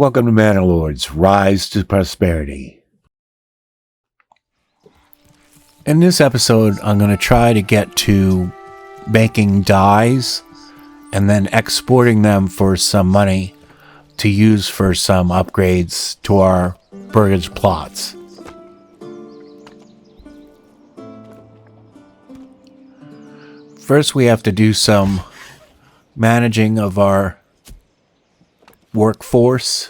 Welcome to Manor Lords, Rise to Prosperity. In this episode, I'm going to try to get to making dyes and then exporting them for some money to use for some upgrades to our burgage plots. First, we have to do some managing of our workforce.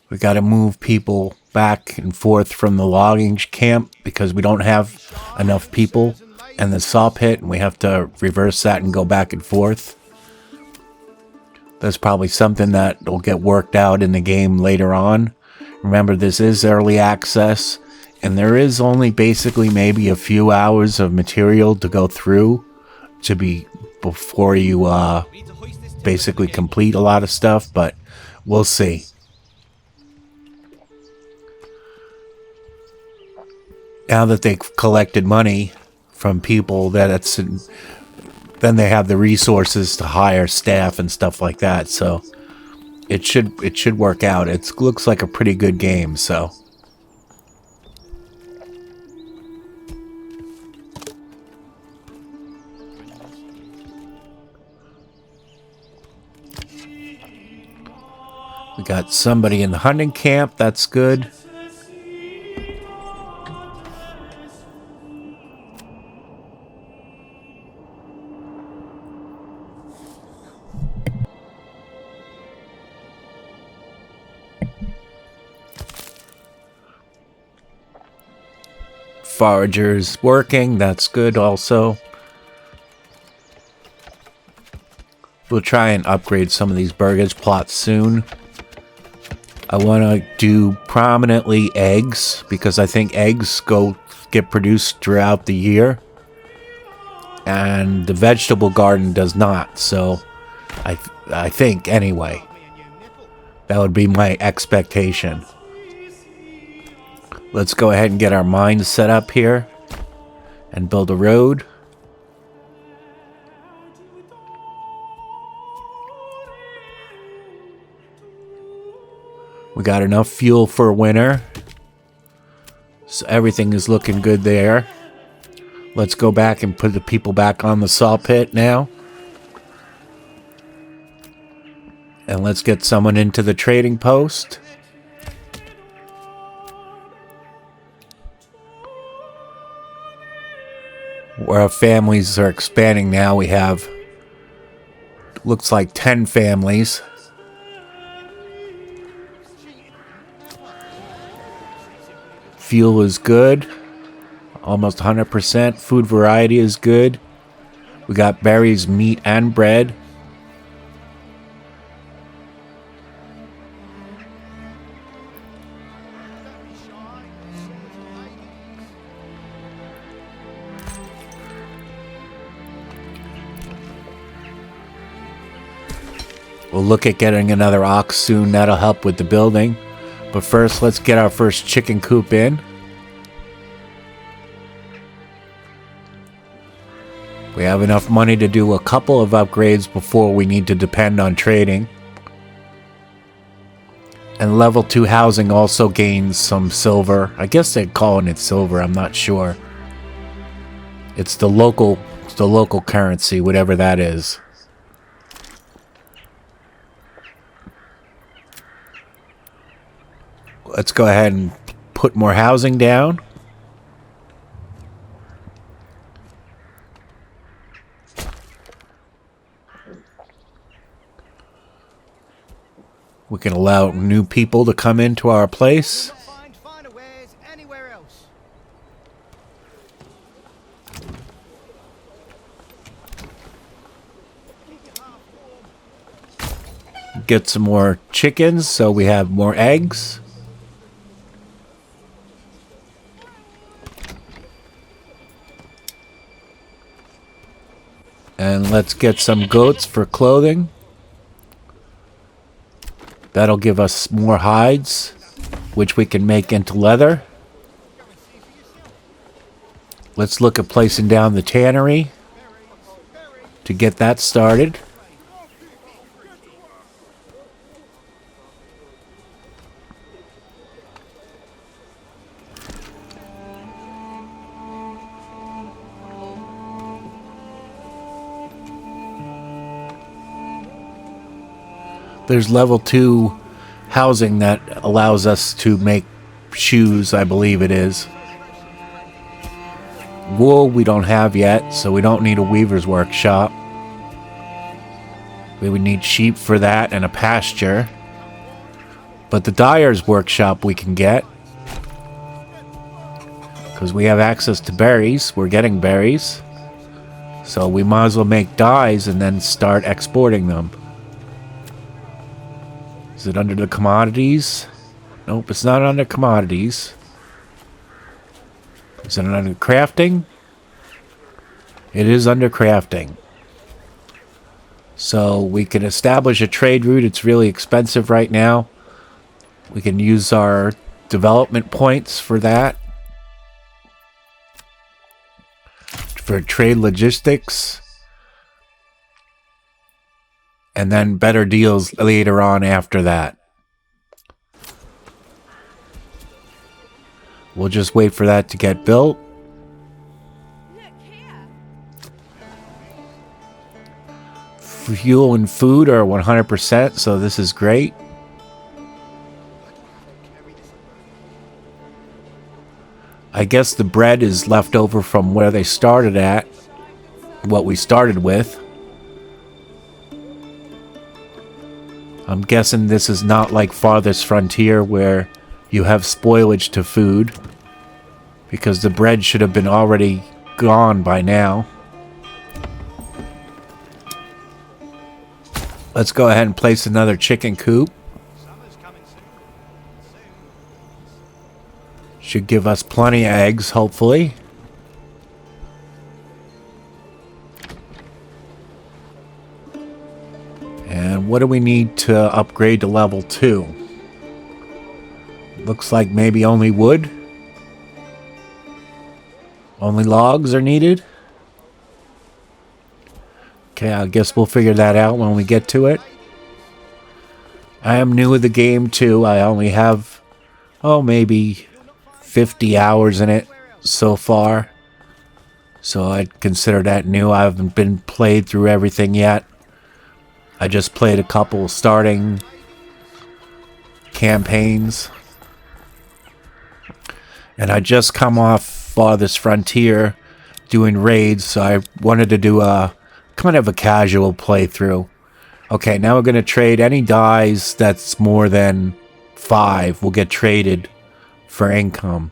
We got to move people back and forth from the logging camp because we don't have enough people in the saw pit, and we have to reverse that and go back and forth. That's probably something that will get worked out in the game later on. Remember, this is early access, and there is only basically maybe a few hours of material to go through before you basically complete a lot of stuff, but we'll see. Now that they've collected money from people, then they have the resources to hire staff and stuff like that, so it should work out. It looks like a pretty good game, so we got somebody in the hunting camp. That's good. Forager's working. That's good also. We'll try and upgrade some of these burgage plots soon. I want to do prominently eggs because I think eggs get produced throughout the year, and the vegetable garden does not. So I think anyway, that would be my expectation. Let's go ahead and get our mines set up here and build a road. We got enough fuel for winter, so everything is looking good there. Let's go back and put the people back on the saw pit now. And let's get someone into the trading post. Where our families are expanding now, we have, looks like 10 families. Fuel is good, almost 100%. Food variety is good. We got berries, meat, and bread. We'll look at getting another ox soon. That'll help with the building. But first, let's get our first chicken coop in. We have enough money to do a couple of upgrades before we need to depend on trading. And level 2 housing also gains some silver. I guess they're calling it silver, I'm not sure. It's the local currency, whatever that is. Let's go ahead and put more housing down. We can allow new people to come into our place. Get some more chickens so we have more eggs. And let's get some goats for clothing. That'll give us more hides, which we can make into leather. Let's look at placing down the tannery to get that started. There's level 2 housing that allows us to make shoes, I believe it is. Wool we don't have yet, so we don't need a weaver's workshop. We would need sheep for that and a pasture. But the dyer's workshop we can get. Because we have access to berries. We're getting berries. So we might as well make dyes and then start exporting them. Is it under the commodities? Nope, it's not under commodities. Is it under crafting? It is under crafting. So we can establish a trade route. It's really expensive right now. We can use our development points for that. For trade logistics. And then better deals later on after that. We'll just wait for that to get built. Fuel and food are 100%, so this is great. I guess the bread is left over from where they started at. What we started with. I'm guessing this is not like Farthest Frontier where you have spoilage to food. Because the bread should have been already gone by now. Let's go ahead and place another chicken coop. Should give us plenty of eggs, hopefully. And what do we need to upgrade to level 2? Looks like maybe only wood. Only logs are needed. Okay, I guess we'll figure that out when we get to it. I am new to the game too. I only have, maybe 50 hours in it so far. So I'd consider that new. I haven't been played through everything yet. I just played a couple starting campaigns. And I just come off Farthest Frontier doing raids, so I wanted to do a kind of a casual playthrough. Okay, now we're going to trade any dyes that's more than 5 will get traded for income.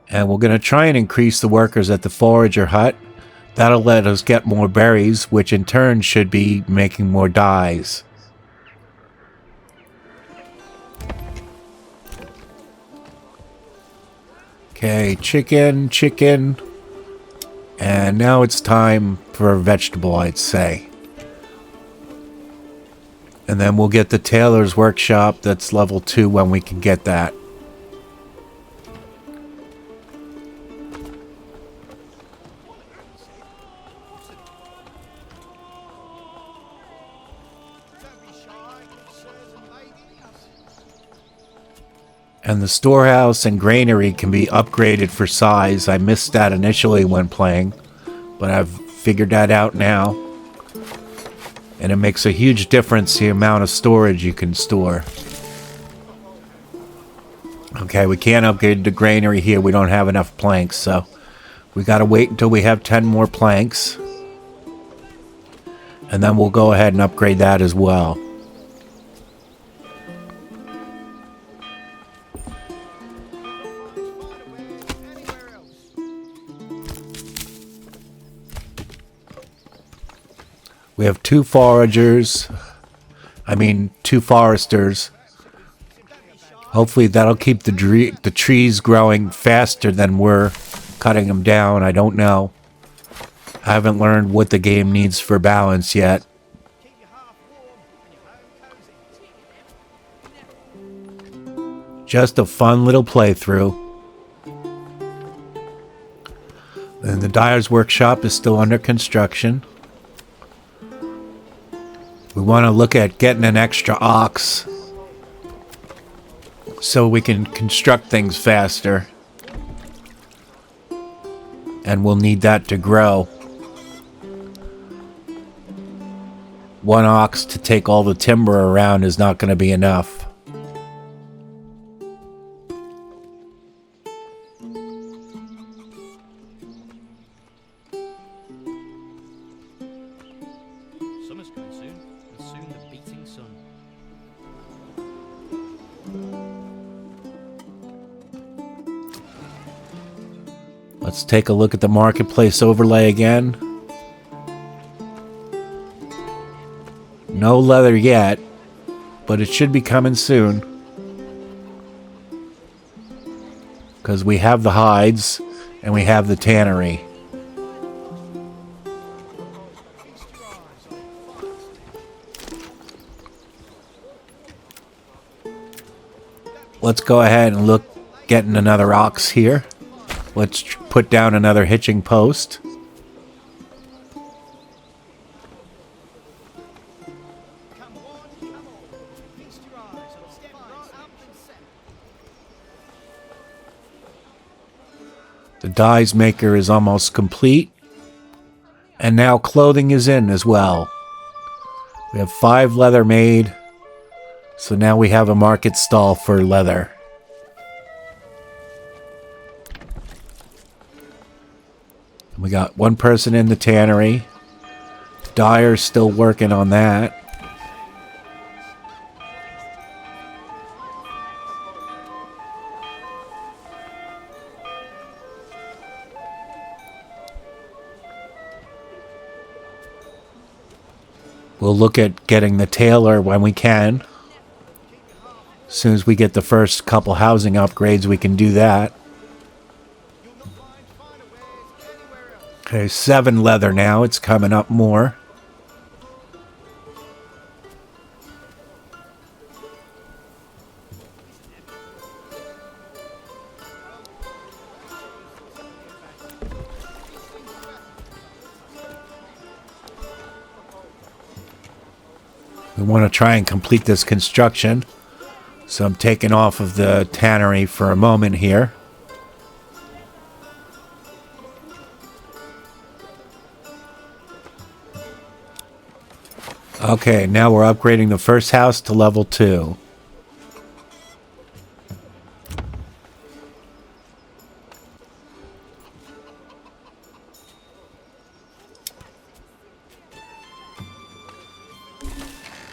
And we're going to try and increase the workers at the forager hut. That'll let us get more berries, which in turn should be making more dyes. Okay, chicken. And now it's time for a vegetable, I'd say. And then we'll get the tailor's workshop that's level 2 when we can get that. And the storehouse and granary can be upgraded for size. I missed that initially when playing, but I've figured that out now. And it makes a huge difference the amount of storage you can store. Okay, we can't upgrade the granary here. We don't have enough planks, so we gotta wait until we have 10 more planks. And then we'll go ahead and upgrade that as well. We have 2 foragers. 2 foresters. Hopefully that'll keep the trees growing faster than we're cutting them down. I don't know. I haven't learned what the game needs for balance yet. Just a fun little playthrough. And the dyer's workshop is still under construction. We want to look at getting an extra ox so we can construct things faster. and we'll need that to grow. One ox to take all the timber around is not going to be enough. Summer's coming soon, and soon the beating sun. Let's take a look at the marketplace overlay again. No leather yet, but it should be coming soon. Because we have the hides and we have the tannery. Let's go ahead and look getting another ox here. Let's put down another hitching post. The dyes maker is almost complete. And now clothing is in as well. We have 5 leather made. So now we have a market stall for leather. We got 1 person in the tannery. Dyer's still working on that. We'll look at getting the tailor when we can. As soon as we get the first couple housing upgrades, we can do that. Okay, 7 leather now. It's coming up more. We want to try and complete this construction. So I'm taking off of the tannery for a moment here. Okay, now we're upgrading the first house to level 2.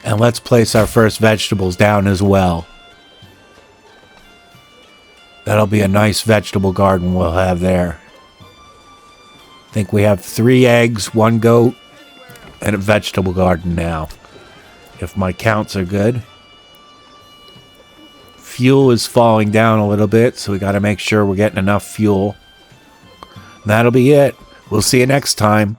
And let's place our first vegetables down as well. That'll be a nice vegetable garden we'll have there. I think we have 3 eggs, 1 goat, and a vegetable garden now, if my counts are good. Fuel is falling down a little bit, so we got to make sure we're getting enough fuel. That'll be it. We'll see you next time.